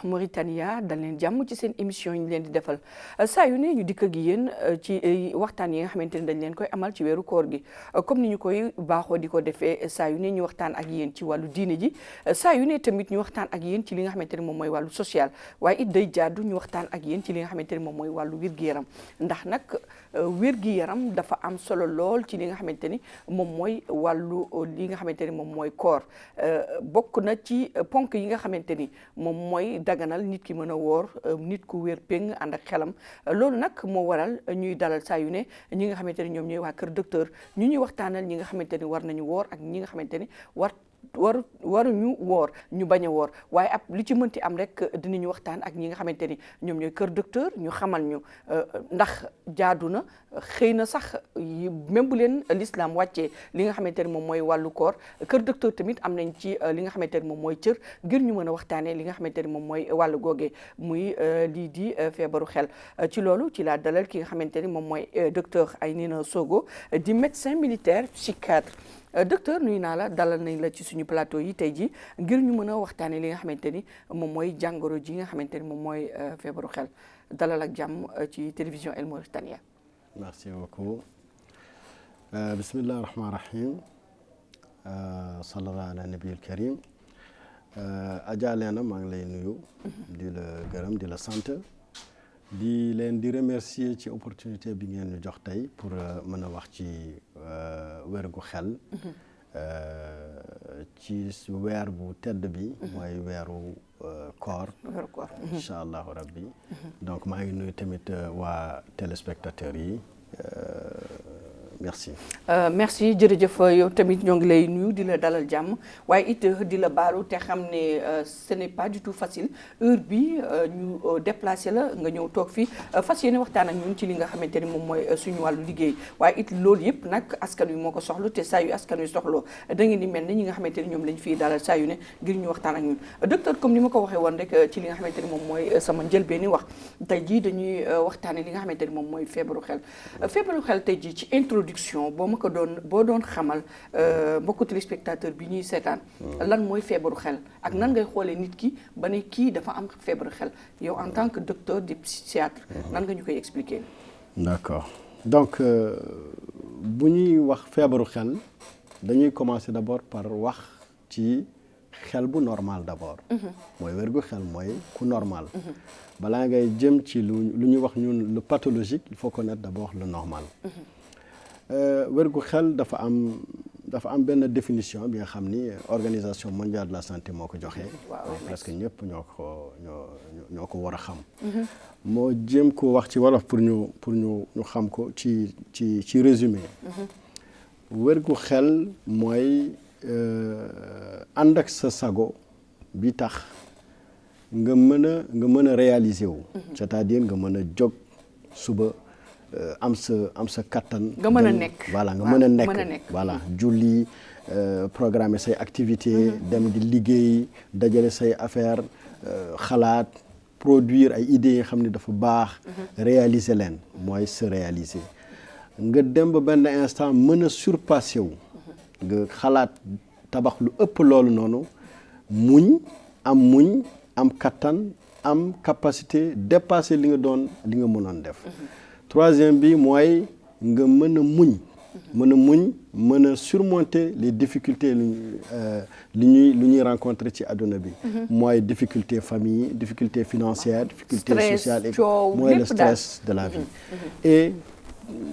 Mauritania dal leen jàmm ci seen émission yi ñu leen di defal saa yu ne ñu dikk ak yéen ci waxtaan yi nga xamante ni dañ leen koy amal ci weeru koor gi comme ni ñu koy baaxoo di ko defee saa yu ne ñu waxtaan ak yéen ci wàllu diine ji saa yu ne tamit ñu waxtaan ak yéen ci li nga xamante ni moom mooy wàllu social waaye it day jaadu ñu waxtaan ak yéen ci li nga xamante ni moom mooy wàllu wér-gi-yaram ndax nag wér-gi-yaram dafa am solo lool ci li nga xamante ni moom mooy wàllu li nga xamante ni moom mooy koor bokk na ci ponk yi nga xamante ni moom mooy daganal nit ki mën a woor nit ku wér péng ànd ak xelam loolu nag moo waral ñuy dalal saa yu ne ñi nga xamante ni ñoom ñooy waa kër docteur ñu ñuy waxtaanal ñi nga xamante ni war nañu woor ak ñi nga xamante ni waruñu woor ñu bañ a woor waaye ab li ci mënti am rek dinañu waxtaan ak ñi nga xamante ni ñoom ñooy kër docteur ñu xamal ñu ndax jaadu na xëy na sax même bu leen l'islam wàccee li nga xamante ni moom mooy wàllu koor kër docteur tamit am nañ ci li nga xamante ni moom mooy cër ngir ñu mën a waxtaanee li nga xamante ni moom mooy wàllu googee muy lii di feebaru xel ci loolu ci laa dalal ki nga xamante ni moom mooy docteur Aynina Sogo di médecin militaire psychiatre docteur nuyu naa la dalal nañ la ci suñu plateau yi tey ji ngir ñu mën a waxtaanee li nga xamante ni moom mooy jàngoro ji nga xamante ni moom mooy feebaru xel dalal ak jàmm ci télévision El Mauritania. merci beaucoup bismillah rahmaan rahim sallallahu ala nabiyil karim Adja Leena maa ngi lay nuyu di la gërëm di la sant di leen di remercier ci opportunité bi ngeen ñu jox tey pour mën a wax ci wérgu xel ci weer bu tedd bi mooy weeru koor incha allahu rabbi donc maa ngi nuyu tamit waa téléspectateurs yi merci. Merci jërëjëf yow tamit ñoo ngi lay nuyu di la dalal jàmm waaye it di la baalu te xam ne ce n'est pas du tout facile heure bi ñu déplacé la nga ñëw toog fii fas yéene waxtaan ak ñun ci li nga xamante ni moom mooy suñu wàllu liggéey waaye it loolu yëpp nag askan wi moo ko soxla te saa yu askan wi soxloo da ngeen di mel ni ñi nga xamante ni ñoom lañ fii dalal saa yu ne ngir ñu waxtaan ak ñun docteur comme ni ma ko waxee woon rek ci li nga xamante ni moom mooy sama njëlbeeni wax tey jii dañuy waxtaane li nga xamante ni moom mooy feebaru xel tey jii ci introduction boo doon xamal mbokku téléspectateur bi ñuy seetaan lan mooy feebaru xel ak nan ngay xoolee nit ki ba ne kii dafa am feebaru xel yow en tant que docteur de psychiatre nan nga ñu koy expliquer. d'accord donc bu ñuy wax feebaru xel dañuy commencer d'abord par wax ci xel bu normal d'abord mooy wérgu xel mooy ku normal balaa ngay jëm ci lu ñuy wax ñun le pathologique il faut connaître d'abord le normal. wérgu xel dafa am benn définition bi nga xam ni organisation mondiale de la santé moo ko joxe. presque ñëpp ñoo ko war a xam. moo jéem ko wax ci wolof pour ñu xam ko ci résumé. wérgu xel mooy ànd ak sa sago bi tax nga mën a réaliser wu. c'est-à-dire nga mën a jóg suba. am sa kattan. nga mën a nekk voilà nga mën a nekk voilà julli programmer say activité dem di liggéey dajale say affaire xalaat produire ay idées yi xam ne dafa baax. réaliser leen mooy se réaliser. nga dem ba benn instant mën a surpasser wu. nga xalaat tabax lu ëpp loolu noonu muñ am kattan am capacité dépasser li nga mënoon def. troisième bi mooy nga mën a muñ surmonter les difficultés lu ñuy rencontrer ci àdduna bi. mooy difficulté famille difficulté financière difficulté sociale et mooy le stress de la vie. et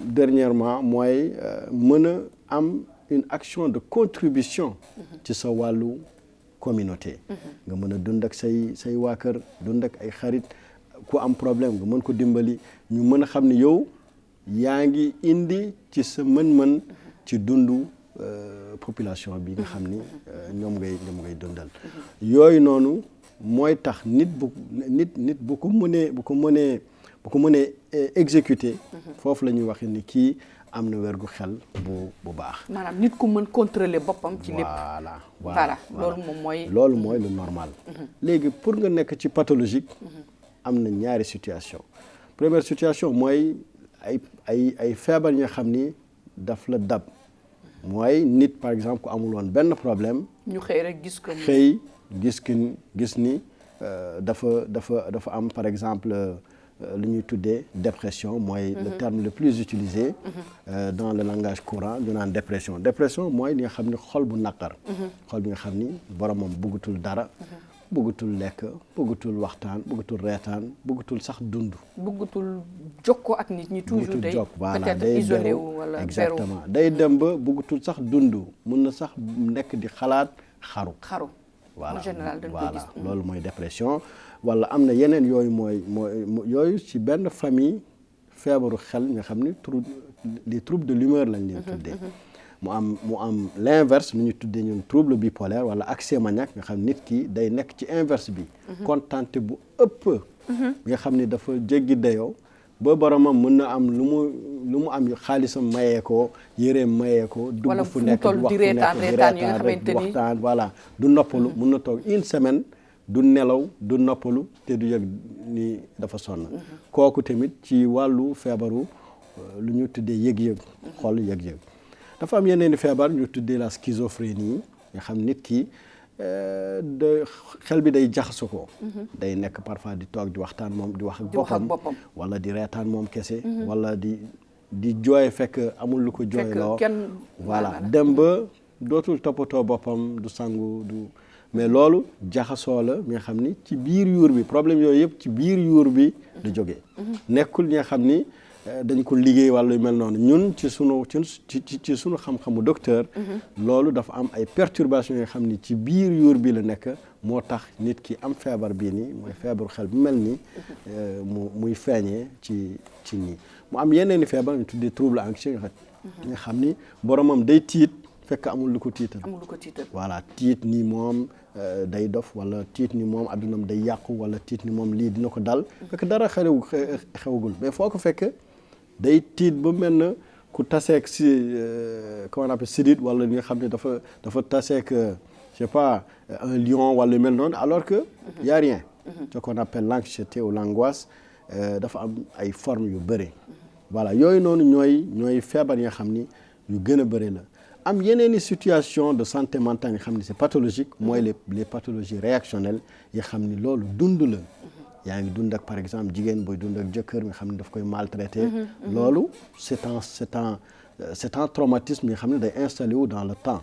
dernièrement mooy mën a am une action de contribution ci sa wàllu communauté. nga mën a dund ak say waa kër dund ak ay xarit. ku am problème nga mën ko dimbali ñu mën a xam ne yow yaa ngi indi ci sa mën-mën ci dundu population bi nga xam ni ñoom ngay dundal. yooyu noonu mooy tax nit bu ko mënee exécuter. foofu la ñuy wax ni kii am na wérgu xel bu baax. maanaam nit ku mën contrôler boppam ci lépp. voilà loolu mooy lu normal. léegi pour nga nekk ci pathologique. am na ñaari situation première situation mooy ay feebar yi nga xam ni daf la dab mooy nit par exemple ku amul woon benn problème. ñu xëy rek gis ko gis ni dafa am par exemple lu ñuy tuddee dépression mooy le terme le plus utilisé dans le langage courant ñu naan dépression mooy li nga xam ni xol bu naqar xol bi nga xam ni boromam bëggatul dara bëggatul lekk bëggatul waxtaan bëggatul reetaan bëggatul sax dund bëggatul jokkoo ak nit ñi toujours day peut-être day isolé wu wala exactement day dem ba bëggatul sax dund mun na sax nekk di xalaat xaru en général dañ ko gis loolu mooy dépression wala am na yeneen yooyu mooy yooyu ci benn famille feebaru xel nga xam ni les troubles de l'humeur lañ leen tuddee mu am l'inverse lu ñu tuddee ñun trouble bipolaire wala accès maniaque nga xam nit ki day nekk ci inverse bi contenté bu ëpp nga xam ni dafa jéggi dayoo ba boromam mën na am lu mu am xaalisam mayee ko yéreem mayee ko dugg fu nekk wax fu nekk di waxtaan voilà du noppalu mën na toog une semaine du nelaw du noppalu te du yëg ni dafa sonn kooku tamit ci wàllu feebaru lu ñu tuddee yëg-yëg xol yëg-yëg dafa am yeneen i feebar ñu tuddee la schizophrénie nga xam nit ki xel bi day jaxasu ko day nekk parfois di toog di waxtaan moom di wax ak boppam wala di reetaan moom kese wala di jooy fekk amul lu ko jooyloo voilà dem ba dootul toppatoo boppam du sangu du mais loolu jaxasoo la mi nga xam ni ci biir yuur bi problème yooyu yëpp ci biir yuur bi la jógee nekkul ñi nga xam ni dañ ko liggéey wala yu mel noonu ñun ci sunu xam-xamu docteur loolu dafa am ay perturbations yoo xam ni ci biir yuur bi la nekk moo tax nit ki am feebar bii nii mooy feebaru xel bu mel ni muy feeñee ci nii mu am yeneen i feebar ñu tuddee trouble anxieux nga xam ni boromam day tiit fekk amul lu ko tiital voilà tiit ni moom day dof wala tiit ni moom addunam day yàqu wala tiit ni moom lii dina ko dal fekk dara xewagul mais foo ko fekk day tiit ba mel na ku taseek si comment on appelle sidit wala li nga xam ne dafa taseek je sais pas un lion wala mel noonu alors que y a rien ce qu'on appelle l'anxiété ou l'angoisse dafa am ay formes yu bëri voilà yooyu noonu ñooy feebar yi nga xam ni yu gën a bëri la am yeneen i situation de santé mentale yi xam ni c'est pathologique mooy les pathologies réactionnelles yi xam ni loolu dund la yaa ngi dund ak par exemple jigéen booy dund ak jëkkër nga xam ne daf koy maltraité loolu c'est un traumatisme yi xam ne day installé wu dans le temps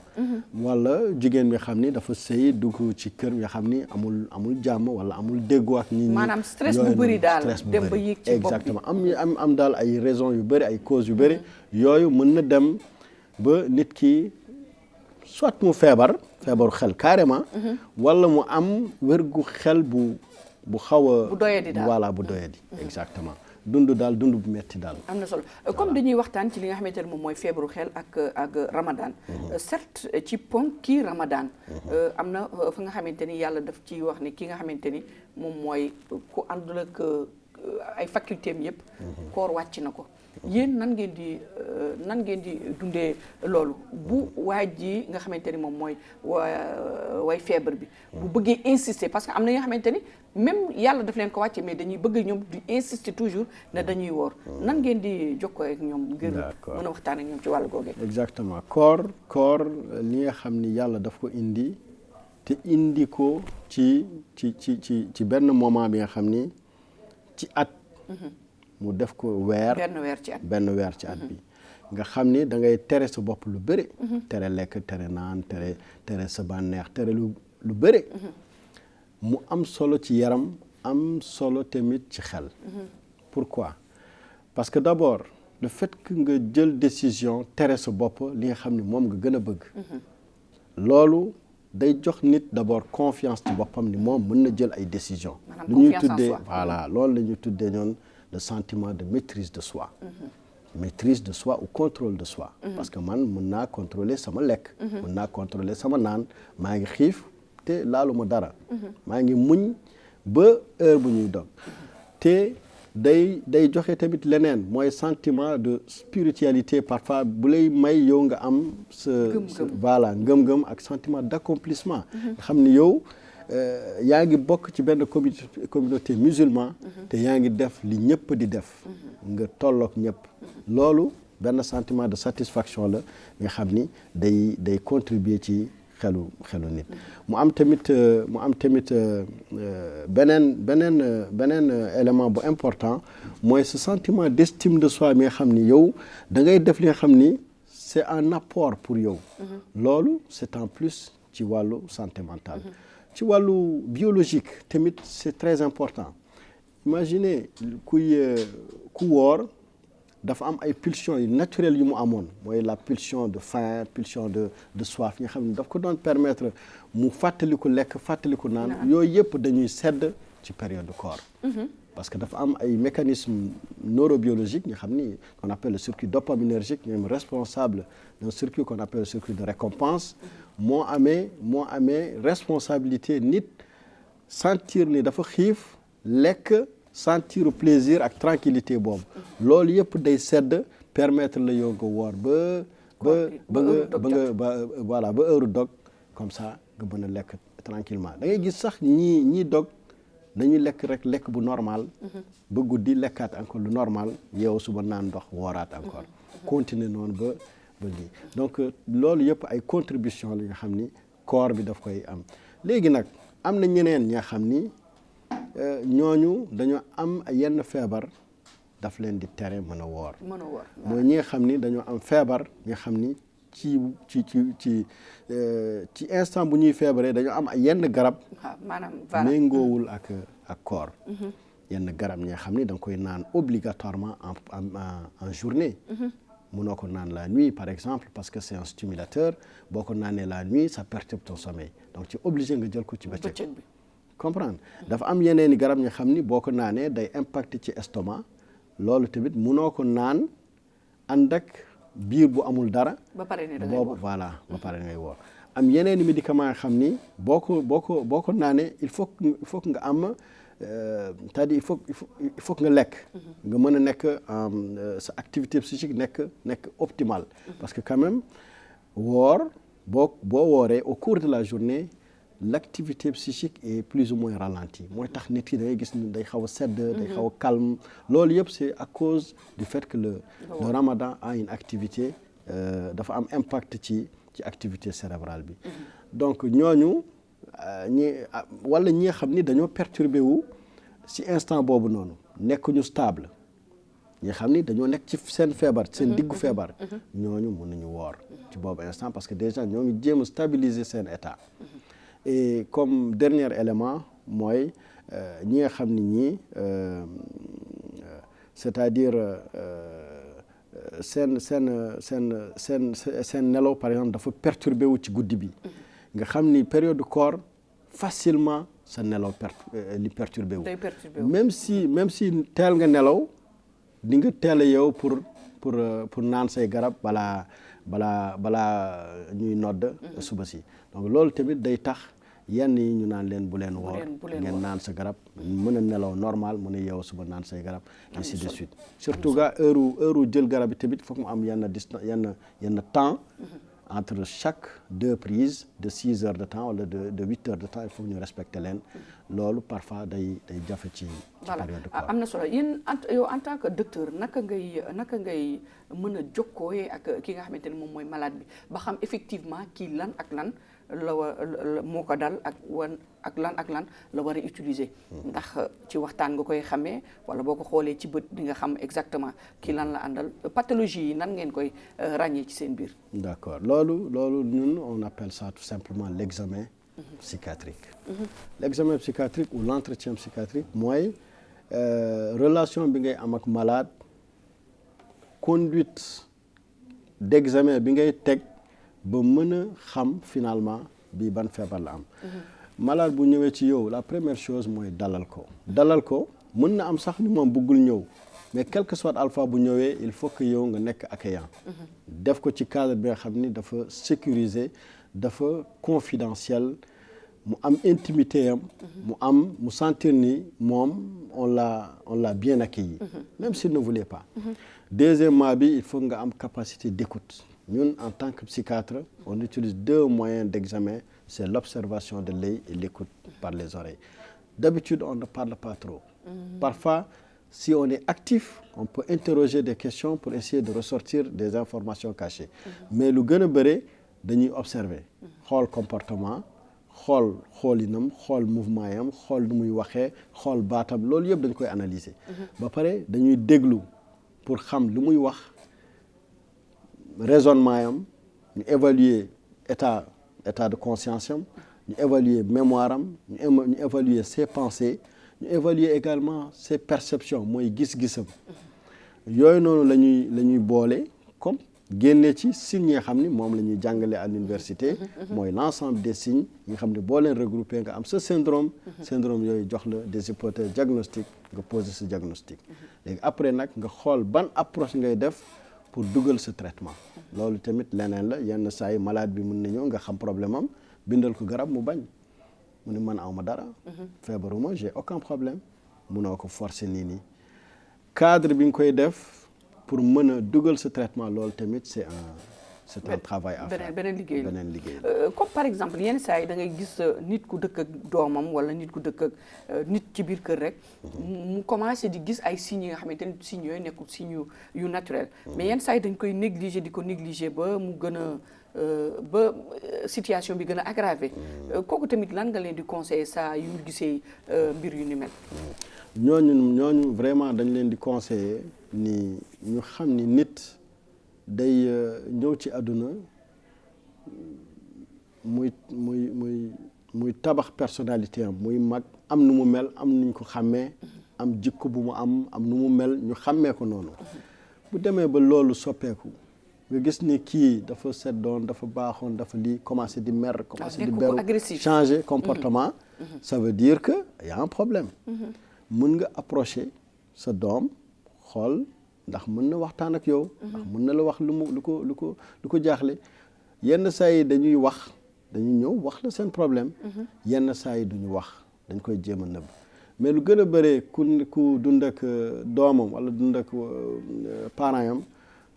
wala jigéen bi xam ni dafa sëy dugg ci kër nga xam ni amul jàmm wala amul déggoo ak nit ñi maanaam stress bu bëri daal dem ba yéeg ci bopp bi exactement am daal ay raisons yu bëri ay causes yu bëri yooyu mën na dem ba nit ki soit mu feebaru xel carrément wala mu am wérgu xel bu xaw a bu doyadi daal voilà bu doyadi exactement dund bu metti daal am na solo comme dañuy waxtaan ci li nga xamante ne moom mooy feebaru xel ak Ramadan certes ci ponk kii Ramadan am na fa nga xamante ni yàlla daf ci wax ni ki nga xamante ni moom mooy ku àndul ak ay faculté am yëpp koor wàcc na ko yéen nan ngeen di dundee loolu bu waaj ji nga xamante ni moom mooy way feebar bi bu bëggee insister parce que am na nga xamante ni même yàlla daf leen ko wàcce mais dañuy bëgg ñoom di insister toujours ne dañuy woor nan ngeen di jokkoo ak ñoom ngir mën a waxtaan ak ñoom ci wàllu googu exactement koor li nga xam ni yàlla daf ko indi te indi ko ci benn moment bi nga xam ni ci at mu def ko benn weer ci at bi nga xam ni da ngay tere sa bopp lu bëri tere lekk tere naan tere sa bànneex tere lu bëri mu am solo ci yaram am solo tamit ci xel pourquoi parce que d'abord le fait que nga jël décision tere sa bopp li nga xam ni moom nga gën a bëgg loolu day jox nit d'abord confiance ci boppam ni moom mën na jël ay décision lu ñuy tuddee voilà loolu la ñuy tuddee ñoon le sentiment de maîtrise de soi maîtrise de soi ou contrôle de soi parce que man mën naa contrôler sama lekk mën naa contrôler sama naan maa ngi xiif te laaluma dara maa ngi muñ ba heure bu ñuy dog te day joxe tamit leneen mooy sentiment de spiritualité parfois bu lay may yow nga am sa voilà ngëm-ngëm ak sentiment d'accomplissement nga xam ni yow yaa ngi bokk ci benn communauté musulman te yaa ngi def li ñëpp di def nga tolloog ñëpp loolu benn sentiment de satisfaction la nga xam ni day contribuer ci xelu nit. mu am tamit beneen élément bu important mooy ce sentiment d'estime de soi mi nga xam ni yow da ngay def li nga xam ni c'est un apport pour yow. loolu c'est en plus ci wàllu santé mentale. ci wàllu biologique tamit c'est très important. imaginez ku woor dafa am ay pulsions yu naturelles yu mu amoon mooy la pulsion de faim pulsion de soif nga xam ne daf ko doon permettre mu fàttaliku lekk fàttaliku naan yooyu yëpp dañuy sedd ci période de koor. parce que dafa am ay mécanismes neurobiologiques nga xam ni qu'on appelle le circuit dopaminergique ñoom responsable d'un circuit qu'on appelle le circuit de récompense moo amee responsabilité nit sentir ni dafa xiif lekk sentir plaisir ak tranquillité boobu loolu yëpp day sedd permettre la yow nga woor ba heure dog comme ça nga mën a lekk tranquillement da ngay gis sax ñii dog dañuy lekk bu normal ba guddi lekkaat encore lu normal yow suba naan ndox wooraat encore continuer noonu ba lii donc loolu yëpp ay contribution la nga xam ni corps bi daf koy am léegi nag am na ñeneen ñi nga xam ni ñooñu dañoo am yenn feebar daf leen di tere mën a woor mooy ñi nga xam ni dañoo am feebar ñi nga xam ni ci instant bu ñuy feebaree dañoo am yenn garab méngoowul ak koor yenn garab ñi nga xam ni da nga koy naan obligatoirement en journée mënoo ko naan la nuit par exemple parce que c'est un stimulateur boo ko naanee la nuit ça perturbe ton sommeil donc tu es obligé nga jël ko ci bëccëg comprendre dafa am yeneen i garab nga xam ni boo ko naanee day impacter ci estomac loolu tamit mënoo ko naan ànd ak biir bu amul dara boobu voilà ba pare ngay woor am yeneen i médicaments nga xam ni boo ko naanee il faut que nga am c'est-à-dire il faut que nga lekk nga mën a nekk sa activité psychique nekk optimale parce que quand même woor boo wooree au cours de la journée l'activité psychique est plus ou moins ralentie mooy tax nit ki da ngay gis ni day xaw a sedd day xaw a calme loolu yëpp c'est à cause du fait que le ramadan a une activité dafa am impact ci activité cérébrale bi donc ñooñu wala ñi nga xam ni dañoo perturbé wu ci instant boobu noonu nekkuñu stable ñi nga xam ni dañoo nekk ci seen feebar seen diggu feebar ñooñu mën nañu woor ci boobu instant parce que déjà ñoo ngi jéem a stabiliser seen état et comme dernier élément mooy ñi nga xam ni ñii c'est-à-dire seen nelaw par exemple dafa perturbé wu ci guddi bi nga xam ni période koor facilement sa nelaw li perturbé wu même si teel nga nelaw di nga teel a yow pour naan say garab balaa ñuy nodd suba si donc loolu tamit day tax yenn yi ñu naan leen bu leen woor ngeen naan sa garab mën a nelaw normal mën a yeewu suba naan say garab ainsi de suite surtout ga heure jël garab yi tamit foog mu am yenn distance yenn temps entre chaque 2 prises de 6 heures de temps wala de 8 heures de temps il faut ñu respecter leen loolu parfois day jafe ci période de koor am na solo yéen yow en tant que docteur naka ngay mën a jokkooyee ak ki nga xamante ne moom mooy malade bi ba xam effectivement kii lan ak lan moo ko dal ak lan la war a utiliser ndax ci waxtaan nga koy xamee wala boo ko xoolee ci bët di nga xam exactement kii lan la àndal pathologie yi nan ngeen koy ràññee ci seen biir d'accord loolu ñun on appelle ça tout simplement l'examen psychiatrique l'examen psychiatrique ou l'entretien psychiatrique mooy relation bi ngay am ak malade conduite d'examen bi ngay teg ba mën a xam finalement bi ban feebar la am malade bu ñëwee ci yow la première chose mooy dalal ko mën na am sax ni moom bëggul ñëw mais quel que soit alpha bu ñëwee il faut que yow nga nekk accueillant def ko ci cadre bi nga xam ni dafa sécurisé dafa confidentiel mu am intimité am mu sentir ni moom on l'a bien accueilli même s'il ne voulait pas deuxièmement bi il faut nga am capacité d'écoute ñun en tant que psychiatre on utilise 2 moyens d'examen c'est l'observation de l'œil et l'écoute par les oreilles d'habitude on ne parle pas trop parfois si on est actif on peut interroger des questions pour essayer de ressortir des informations cachées mais lu gën a bëre dañuy observer xool comportement xool xoolinam xool mouvement yam xool nu muy waxee xool baatam loolu yëpp dañ koy analyser ba pare dañuy déglu pour xam lu muy wax raisonnement yam ñu évaluer état de conscience am ñu évaluer mémoire am ñu évaluer ses pensées ñu évaluer également ses perceptions mooy gis-gisam yooyu noonu la ñuy boole comme génne ci signes yi nga xam ni moom la ñuy jàngale à l'université mooy l'ensemble des signes yi nga xam ne boo leen regroupé nga am sa syndrome yooyu jox la des hypothèses diagnostiques nga poser sa diagnostic léegi après nag nga xool ban approche ngay def pour dugal sa traitement loolu tamit leneen la yenn saa yi malade bi mën na ñëw nga xam problème am bindal ko garab mu bañ mu ne man awma dara feebaruma j'ai aucun problème munoo ko forcer nii cadre bi nga koy def pour mën a dugal sa traitement loolu tamit c'est un travail à faire beneen liggéey la comme par exemple yenn saa yi da ngay gis nit ku dëkk ak doomam wala nit ku dëkk ak nit ci biir kër rek mu commencé di gis ay signes yi nga xamante ne signes yooyu nekkul signes yu naturel mais yenn saa yi dañ koy négliger di ko négliger ba mu gën a ba situation bi gën a aggravé kooku tamit lan nga leen di conseiller saa yu ñu gisee mbir yu ni mel ñooñu vraiment dañ leen di conseiller ni ñu xam ni nit day ñëw ci àdduna muy tabax personnalité am muy mag am nu mu mel am nuñ ko xàmmee am jikko bu mu am nu mu mel ñu xàmmee ko noonu bu demee ba loolu soppeeku nga gis ni kii dafa seddoon dafa baaxoon dafa lii commencé di mer commencé di beru changer comportement ça veut dire que y a un problème mën nga approcher sa doom xool ndax mën na waxtaan ak yow ndax mën na la wax lu ko jaaxle yenn saa yi dañuy ñëw wax la seen problème yenn saa yi duñu wax dañ koy jéem a nëbb mais lu gën a bëree ku dund ak doomam wala dund ak parent yam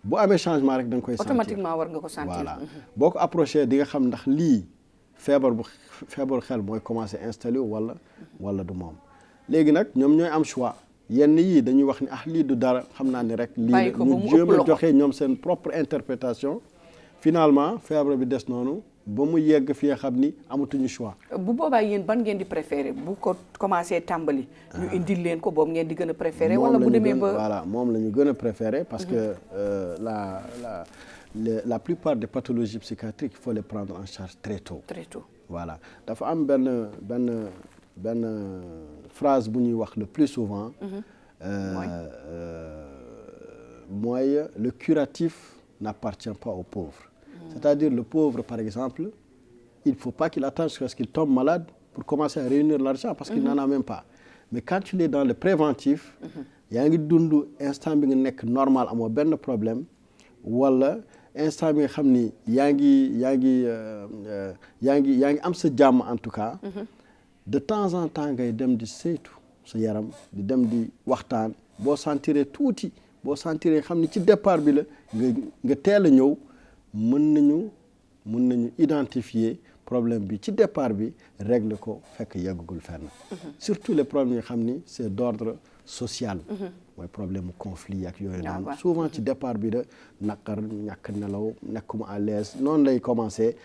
bu amee changement rek da nga koy sentir automatiquement war nga ko sentir voilà boo ko approché di nga xam ndax lii feebaru xel mooy commencé installé wala du moom léegi nag ñoom ñooy am choix yenn yii dañuy wax ni lii du dara xam naa ni rek lii la ñu jéem a joxe ñoom seen propre interprétation finalement feebar bi des noonu ba mu yegg fi nga xam ni amatuñu choix. bu boobaa yéen ban ngeen di préféré bu ko commencé tàmbali. ñu indil leen ko boobu ngeen di gën a préféré. wala bu demee ba voilà moom la ñu gën a préféré parce que la plupart des pathologies psychiatriques il faut les prendre en charge très tôt. très tôt voilà dafa am benn phrase bu ñuy wax le plus souvent. mooy le curatif n'appartient pas aux pauvres. C'est-à-dire le pauvre, par exemple, il ne faut pas qu'il attende jusqu'à ce qu'il tombe malade pour commencer à réunir l'argent parce qu'il n'en a même pas. Mais quand tu es dans le préventif, yaa ngi dund instant bi nga nekk normal amoo benn problème wala instant bi nga xam ni yaa ngi am sa jàmm en tout cas. De temps en temps ngay dem di saytu sa yaram di dem di waxtaan boo sentiree tuuti boo sentiree xam ni ci départ bi la nga teel a ñëw. mën nañu identifier problème bi ci départ bi régler ko fekk yeggagul fenn surtout les problèmes yi xam ni c'est d'ordre social mooy problème mu conflit ak yooyu noonu souvent ci départ bi da naqar ñàkk nelaw nekkuma à l'aise noonu lay commencer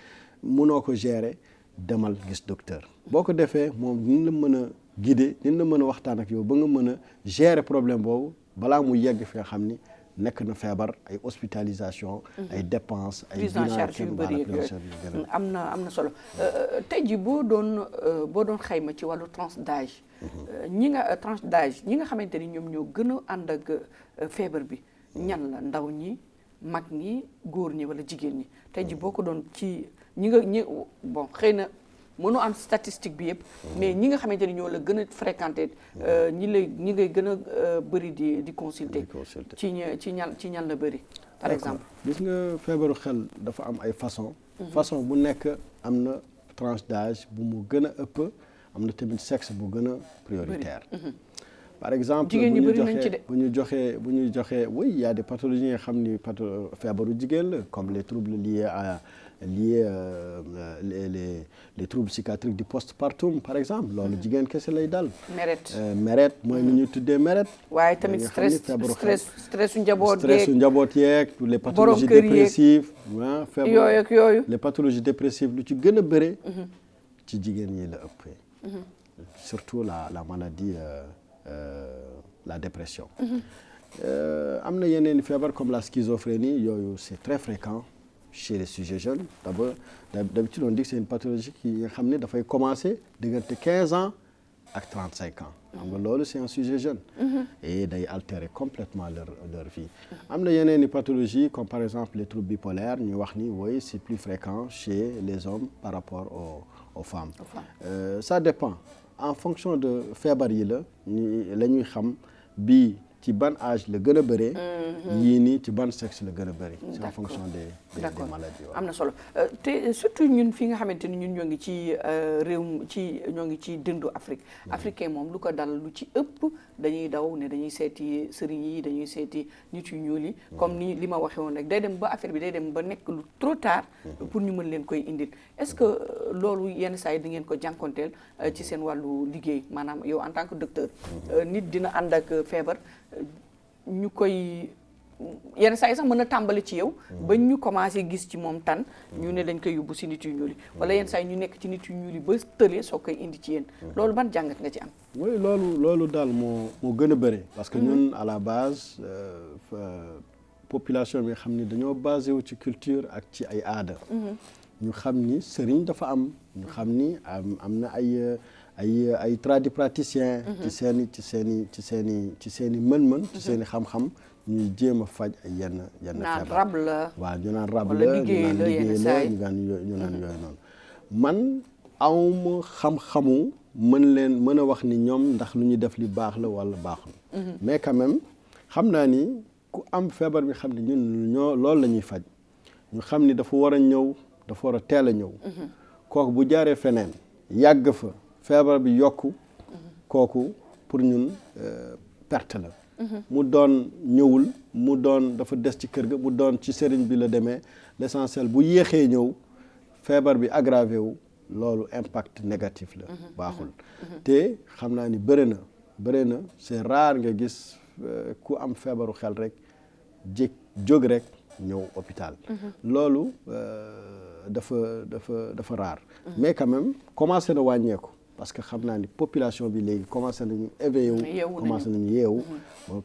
mënoo ko gérer demal gis docteur boo ko defee moom ni la mën a guider ni la mën a waxtaan ak yow ba nga mën a gérer problème boobu balaa mu yegg fi nga xam ni nekk na feebar ay hospitalisation ay dépenses ay prise en charge yu bëri am na solo tey jii boo doon xayma ci wàllu tranche d'âge ñi nga xamante ni ñoom ñoo gën a ànd ak feebar bi ñan la ndaw ñi mag ñi góor ñi wala jigéen ñi tey jii boo ko doon ci bon xëy na mënu am statistique bi yëpp mais ñi nga xamante ni ñoo la gën a fréquenté ñi ngay gën a bëri di consulter ci ñan la bëri par exemple gis nga feebaru xel dafa am ay façon bu nekk am na tranche d'âge bu mu gën a ëpp am na tamit sexe bu gën a prioritaire par exemple bu ñu joxee oui il y a des pathologies nga xam ni feebaru jigéen la comme les troubles liés à liés les troubles psychiatriques du postpartum par exemple loolu jigéen kese lay dal. meret mooy ni ñuy tuddee meret. waaye tamit stress su njaboot yeeg les pathologies dépressives yooyu ak yooyu. les pathologies dépressives lu ci gën a bëre. ci jigéen ñi la ëppee. surtout la maladie la dépression. am na yeneen feebar comme la schizophrénie yooyu c'est très fréquent chez les sujets jeunes d'habitude on dit que c'est une pathologie qui nga xam ne dafay commencer diggante 15 ans ak 35 ans xam nga loolu c'est un sujet jeune et day altérer complètement leur vie am na yeneen i pathologie comme par exemple les troubles bipolaires ñu wax ni oui c'est plus fréquent chez les hommes par rapport aux femmes ça dépend en fonction de feebar yi la ñuy xam bii ci ban âge la gën a bëree. yii nii ci ban sexe la gën a bëri. c'est en fonction des maladies. am na solo te surtout ñun fi nga xamante ni ñun ñoo ngi ci ñoo ngi ci dëndu Afrique. africain moom lu ko dal lu ci ëpp dañuy daw ne dañuy seeti sëriñ yi dañuy seeti nit yu ñuul yi. comme ni li ma waxee woon rek day dem ba affaire bi day dem ba nekk lu trop tard. pour ñu mën leen koy indil est-ce que loolu yenn saa yi di ngeen ko jànkonteel ci seen wàllu liggéey maanaam yow en tant que docteur. nit dina ànd ak feebar. ñu koy yenn saa yi sax mën a tàmbali ci yow ba ñu commencé gis ci moom tan ñu ne dañ koy yóbbu si nit yu ñuul yi wala yenn saa yi ñu nekk ci nit yu ñuul yi ba tëlee soo koy indi ci yéen loolu ban jàngat nga ci am. oui loolu daal moo gën a bëri parce que ñun à la base population bi xam ni dañoo basé wu ci culture ak ci ay aada. ñu xam ni sëriñ dafa am ñu xam ni am na ay tradipraticiens. ci seen i mën-mën. ci seen i xam-xam ñuy jéem a faj ay yenn naan rab la. waaw ñu naan rab la ñu naan liggéey la ñu naan yooyu noonu. man awma xam-xamu mën a wax ni ñoom ndax lu ñuy def li baax la wala baaxul. mais quand même xam naa ni ku am feebar bi xam ne ñun loolu la ñuy faj ñu xam ni dafa war a ñëw dafa war a teel a ñëw. kooku bu jaaree feneen yàgg fa. feebar bi yokku kooku pour ñun perte la mu doon ñëwul mu doon dafa des ci kër ga mu doon ci sëriñ bi la demee l'essentiel bu yéexee ñëw feebar bi aggravé wu loolu impact négatif la baaxul te xam naa ni bëri na c'est rare nga gis ku am feebaru xel rek jóg rek ñëw hôpital loolu dafa rare mais quand même commencé na wàññeeku parce que xam naa ni population bi léegi commencé nañu éveillé wu commencé nañu yeewu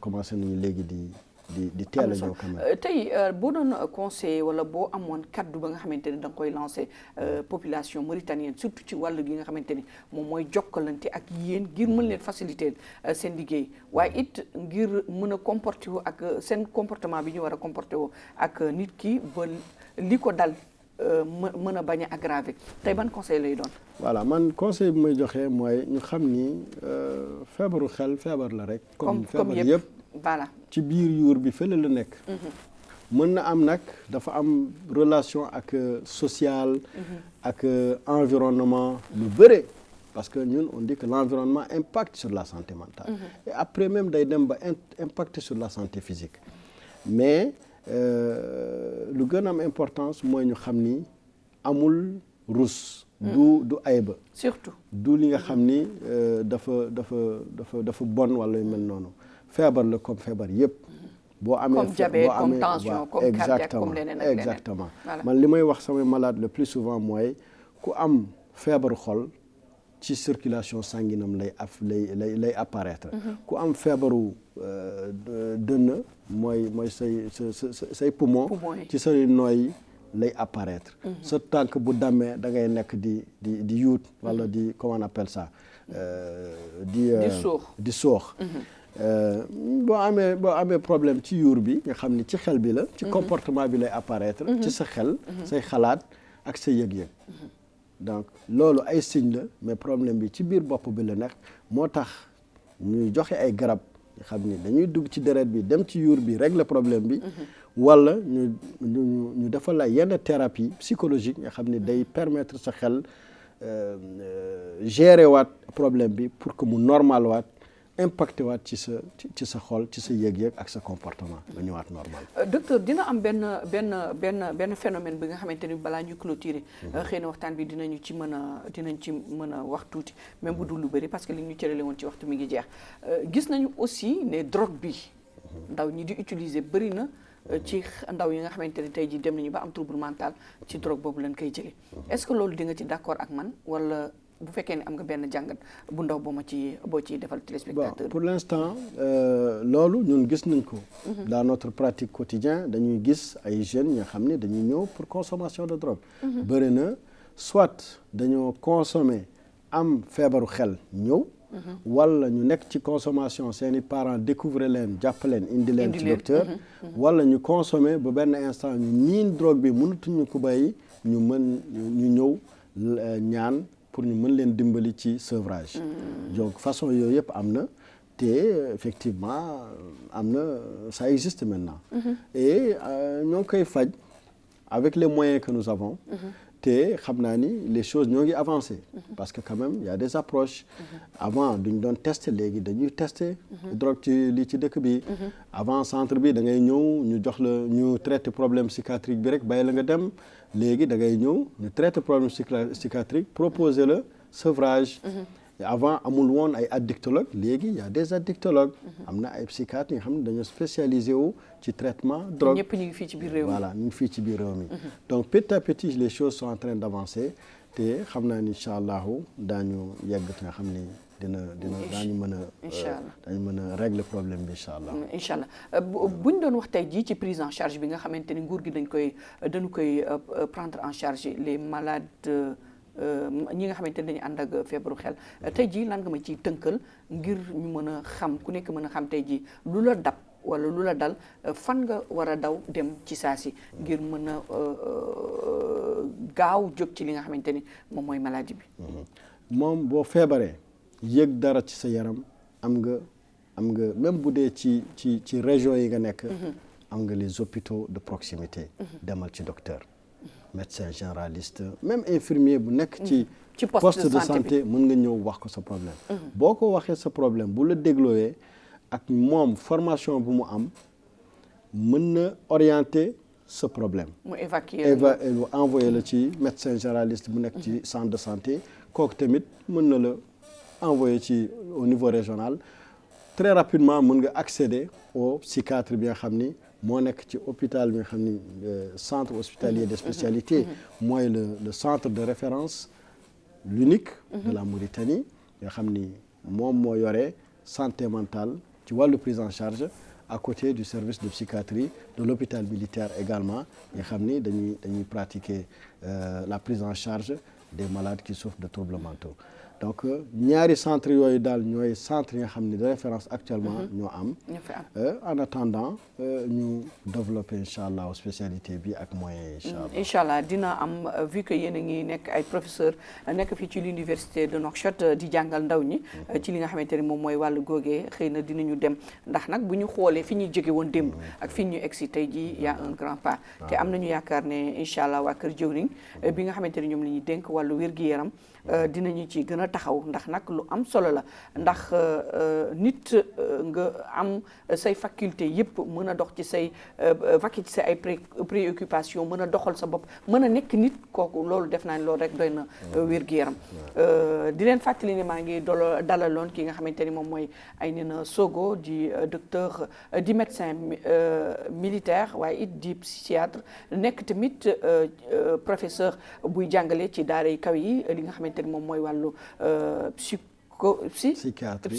commencé nañu léegi di teel a ñëw quand même tey boo doon conseiller wala boo amoon kaddu ba nga xamante ni da nga koy lancer population mauritanienne surtout ci wàllu gi nga xamante ni moom mooy jokkalante ak yéen ngir mën leen faciliter seen liggéey waaye it ngir mën a comporter wu ak seen comportement bi ñu war a comporter wu ak nit ki ba li ko dal mën a bañ a aggravé tey ban conseil lay doon. voilà man conseil bi may joxe mooy ñu xam ni feebaru xel feebar la rek. comme feebar yëpp voilà. ci biir yuur bi fële la nekk. mën na am nag dafa am relation ak social. ak environnement lu bëre. parce que ñun on dit que l'environnement impacte sur la santé mentale. et après même day dem ba impacter sur la santé physique mais. lu gën a am importance mooy ñu xam ni amul rus. du ayba. surtout du li nga xam ni dafa bon wala yu mel noonu feebar la comme feebar yëpp. boo amee comme diabète comme tension comme cardiaque comme leneen ak leneen exactement man li may wax samay malade le plus souvent mooy ku am feebaru xol ci circulation sanguine am lay apparaître. ku am feebaru dënn mooy say poumon ci say nooy lay apparaître. sa tànk bu dammee da ngay nekk di yuut wala di comment on appelle ça di soox boo amee problème ci yuur bi nga xam ni ci xel bi la ci comportement bi lay apparaître ci sa xel say xalaat ak sa yëg-yëg donc loolu ay signe la mais problème bi ci biir bopp bi la nekk moo tax ñuy joxe ay garab nga xam ni dañuy dugg ci deret bi dem ci yuur bi régler problème bi wala ñu defal la yenn thérapie psychologique nga xam ni day permettre sa xel gérer waat problème bi pour que mu normal waat impacté waat ci sa xol ci sa yëg-yëg ak sa comportement nga ñëwaat normal. Docteur, dina am benn phénomène bi nga xamante ni balaa ñu clôturer xëy na waxtaan bi dinañ ci mën a wax tuuti même bu dul lu bëri parce que li ñu cërale woon ci waxtu mi ngi jeex gis nañu aussi ne drogue bi ndaw ñi di utiliser bëri na ci ndaw yi nga xamante ne tey jii dem nañu ba am trouble mental ci drogue boobu lañ koy jëlee est-ce que loolu di nga ci d'accord ak man wala bu fekkee ne am nga benn jàngat bu ndaw boo ciy defal téléspectateur. Pour l'instant loolu ñun gis nañ ko. dans notre pratique quotidienne dañuy gis ay jeunes ñoo xam ne dañuy ñëw pour consommation de drogue. bëri na soit dañoo consommer am feebaru xel ñëw. wala ñu nekk ci consommation seeni parents découvrir leen jàpp leen indi leen ci docteur. wala ñu consommer ba benn instant ñu miin drogue bi mënatuñu ko bàyyi ñu ñëw ñaan. pour ñu mën leen dimbali ci sevrage. donc façon yooyu yëpp am na te effectivement am na ça existe maintenant. et ñoo ngi koy faj avec les moyens que nous avons. te xam naa ni les choses ñoo ngi avancé. parce que quand même il y a des approches. avant duñ doon tester léegi dañuy tester. drogue ci dëkk bi. avant centre bi da ngay ñëw ñu jox la ñu traiter problème psychiatrique bi rek bàyyi la nga dem. léegi da ngay ñëw ñu traiter problème psychiatrique proposer le sevrage. avant amul woon ay addictologue léegi y a des addictologues. am na ay psychiatres yi nga xam ne dañoo spécialisé wu ci traitement drogue. ñëpp ñu ngi fii ci biir réew mi voilà ñu ngi fii ci biir réew mi. donc petit à petit les choses sont en train d'avancer te xam naa ni incha allahu daañu yegg nga xam ni daañu mën a régler problème bi incha allah. incha allah bu ñu doon wax tey jii ci prise en charge bi nga xamante ni nguur gi dañu koy prendre en charge les malades. ñi nga xamante ne dañu ànd ak feebaru xel tey jii lan nga ma ciy tënkal ngir ñu mën a xam ku nekk mën a xam tey jii lu la dab wala lu la dal fan nga war a daw dem ci saa si ngir mën a gaaw jóg ci li nga xamante ni moom mooy maladie bi. moom boo feebaree yëg dara ci sa yaram am nga même bu dee ci région yi nga nekk. am nga les hôpitaux de proximité. demal ci docteur. médecin généraliste même infirmier bu nekk ci poste de santé mën nga ñëw wax ko sa problème boo ko waxee sa problème bu la dégloowee ak moom formation bu mu am mën na orienter sa problème mu évacuer envoyer la ci médecin généraliste bu nekk ci centre de santé kooku tamit mën na la envoyer ci au niveau régional très rapidement mën nga accéder au psychiatre bi nga xam ni moo nekk ci hôpital bi nga xam ni centre hospitalier de spécialité mooy le centre de référence l'unique de la Mauritanie nga xam ni moom moo yore santé mentale ci wàllu prise en charge à côté du service de psychiatrie de l'hôpital militaire également nga xam ni dañuy pratiquer la prise en charge des malades qui souffrent de troubles mentaux donc ñaari centres yooyu daal ñooy centres yi nga xam ne de référence actuellement ñoo am en attendant ñu développer incha allah spécialité bi ak moyens yi incha allah dina am vu que yéen a ngi nekk ay professeur nekk fii ci l'université de Nouakchott di jàngal ndaw ñi ci li nga xamante ni moom mooy wàllu googee xëy na dinañu dem ndax nag bu ñu xoolee fi ñuy jóge woon démb ak fi ñu egsi tey ji y a un grand pas te am nañu yaakaar ne incha allah waa kër jëwriñ bi nga xamante ni ñoom la ñuy dénk wàllu wér-gi-yaram dinañu ci gën a taxaw ndax nag lu am solo la ndax nit nga am say faculté yëpp mën a dox ci say vaquer ci say ay préoccupation mën a doxal sa bopp mën a nekk nit kooku loolu def naa ne loolu rek doy na wér-gu-yaram di leen fàttali ne maa ngi dalaloon ki nga xamante ni moom mooy Aynina Sogo di docteur di médecin militaire waaye it di psychiatre nekk tamit professeur buy jàngale ci daara yi kaw yi li nga xamante ni moom mooy wàllu psychiatre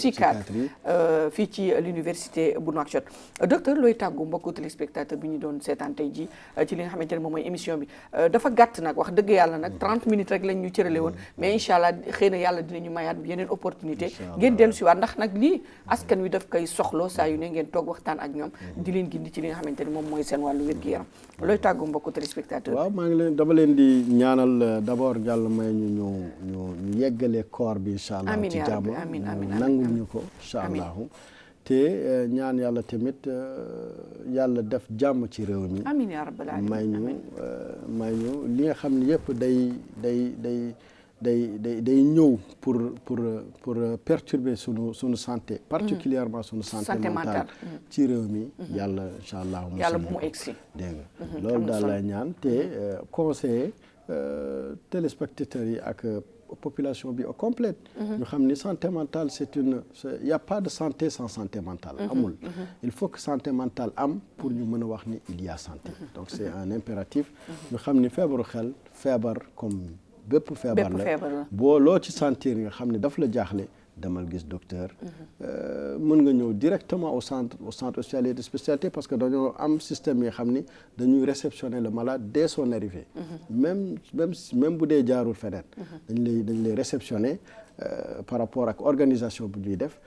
fii ci l'université bu Nouakchott docteur looy tàggu mbokku téléspectateur bi ñu doon seetaan tey ji ci li nga xamante ne moom mooy émission bi dafa gàtt nag wax dëgg yàlla nag 30 minutes rek lañ ñu cërale woon mais incha allah xëy na yàlla dinañu mayaat yeneen opportunité ngeen dellu si waat ndax nag lii askan wi daf koy soxlo saa yu ne ngeen toog waxtaan ak ñoom di leen gindi ci li nga xamante ne moom mooy seen wàllu wér-gu-yaram looy tàggu mbokku téléspectateur waaw maa ngi dama leen di ñaanal d'abord yàlla may ñu yeggale koor bi incha allah nangul ñu ko incha allahu te ñaan yàlla tamit yàlla def jàmm ci réew mi may ñu li nga xam ne yëpp day day ñëw pour perturber sunu santé particulièrement sunu santé mentale ci réew mi yàlla incha allah bu mu egsi dégg nga loolu daal lay ñaan te conseiller téléspectateurs yi ak population bi au complète ñu xam ni santé mentale il y a pas de santé sans santé mentale amul il faut que santé mentale am pour ñu mën a wax ni il y a santé donc c'est un impératif ñu xam ni feebaru xel feebar comme bépp feebar la boo loo ci sentir nga xam ni daf la jaaxle demal gis docteur mën nga ñëw directement au centre hospitalier de spécialité parce que dañoo am système yi xam ni dañuy réceptionner le malade dès son arrivée même bu dee jaarul feneen dañ lay réceptionner par rapport ak organisation bu ñuy def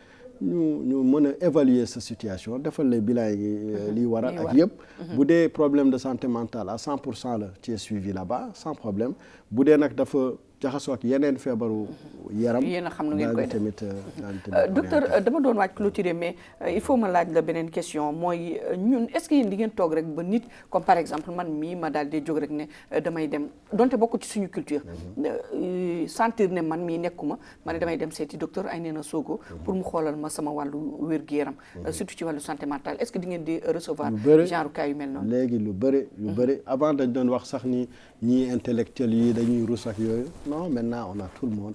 ñu mën a évaluer sa situation defal lay bilan yi liy waral ak yëpp bu dee problème de santé mentale à 100% la ci suivi là-bas sans problème bu dee nag dafa jaxasoo ak yeneen feebaru yaram yéen a xam nu ngeen koy tamit docteur dama doon waaj clôturer mais il faut ma laaj la beneen question mooy ñun est-ce que yéen di ngeen toog rek ba nit comme par exemple man mii ma daal di jóg rek ne damay dem donte bokk ci suñu culture sentir ne man mii nekkuma ma ne damay dem seeti docteur Aynena Sogo pour mu xoolal ma sama wàllu wér-gu-yaram surtout ci wàllu santé mentale est-ce que di ngeen di recevoir genre cas yu mel noonu léegi lu bëri avant dañ doon wax sax ni ñii intellectuels yi dañuy rus ak yooyu non maintenant on a tout le monde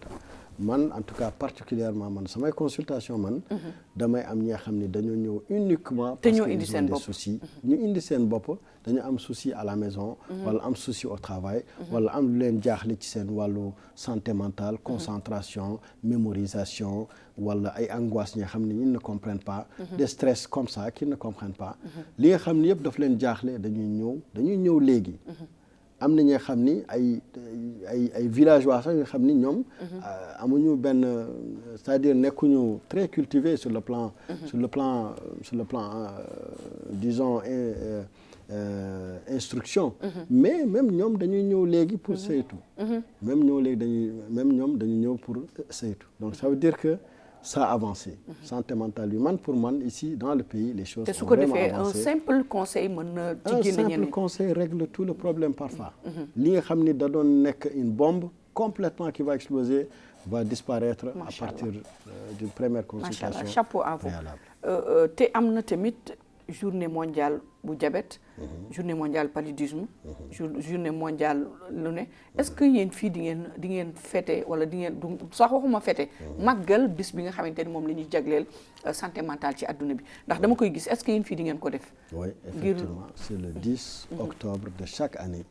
man en tout cas particulièrement man samay consultation man damay am ñi nga xam ne dañoo ñëw uniquement parce que ils ont des soucis ñu indi seen bopp dañu am souci à la maison wala am souci au travail wala am lu leen jaaxle ci seen wàllu santé mentale concentration mémorisation wala ay angoisse ñi nga xam ne ils ne comprennent pas des stress comme ça qu'ils ne comprennent pas li nga xam ne yëpp daf leen jaaxle dañuy ñëw léegi am na ñoo xam ni ay villageois sax nga xam ni ñoom amuñu benn c'est-à-dire nekkuñu très cultivés sur le plan disons instruction mais même ñoom dañuy ñëw léegi pour saytu même ñoom dañuy ñëw pour saytu donc ça veut dire que ça a avancé santé mentale bi pour man ici dans le pays les choses sont vraiment avancées. un simple conseil mën na ci génne un simple conseil règle tout le problème parfois li nga xam ni da doon nekk une bombe complètement qui va exploser va disparaître à partir d'une première consultation. Chapeau à vous te am na tamit journée mondiale bu diabète journée mondiale paludisme journée mondiale lu ne est-ce que yéen fii di ngeen fêter wala di ngeen sax waxuma fêter màggal bis bi nga xamante ni moom la ñuy jagleel santé mentale ci adduna bi ndax dama koy gis est-ce que yéen fii di ngeen ko def oui effectivement c'est le 10 octobre de chaque année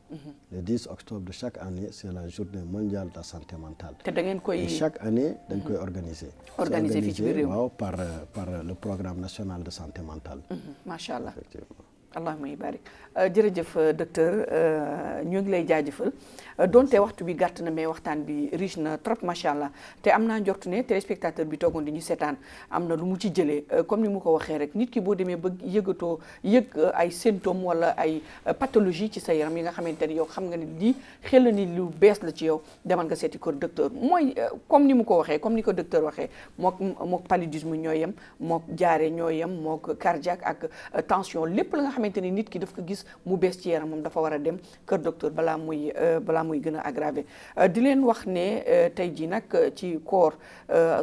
le 10 octobre de chaque année c'est la journée mondiale de la santé mentale te da ngeen koy chaque année dañ koy organiser fii ci biir réew waaw par le programme national de santé mentale macha allah effectivement allahumma barik jërëjëf docteur ñu ngi lay jaajëfal donte waxtu bi gàtt na mais waxtaan bi riche na trop macha allah te am naa njort ne téléspectateur bi toogoon di ñu seetaan am na lu mu ci jëlee comme ni mu ko waxee rek nit ki boo demee ba yëg ay symptômes wala ay pathologie ci sa yaram yi nga xamante ni yow xam nga ni lii xel ni lu bees la ci yow demal nga seeti ko docteur mooy comme ni mu ko waxee comme ni ko docteur waxee mook paludisme ñoo yem mook diarrhée ñoo yem mook cardiaque ak tension lépp la nga xamante ni nit ki daf ko gis mu bees ci yaram moom dafa war a dem kër docteur balaa muy gën a aggravé di leen wax ne tey jii nag ci koor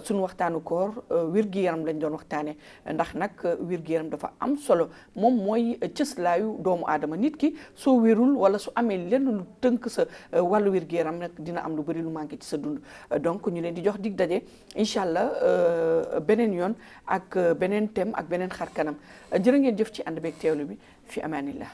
suñu waxtaanu koor wér-gu-yaram lañ doon waxtaane ndax nag wér-gu-yaram dafa am solo moom mooy cëslaayu doomu aadama nit ki soo wérul wala su amee lenn lu tënk sa wàllu wér-gu-yaram nag dina am lu bëri lu manqué ci sa dund donc ñu leen di jox dig daje incha allah beneen yoon ak beneen thème ak beneen xar kanam jërë ngeen jëf ci ànd beeg teewlu bi fi amaanillah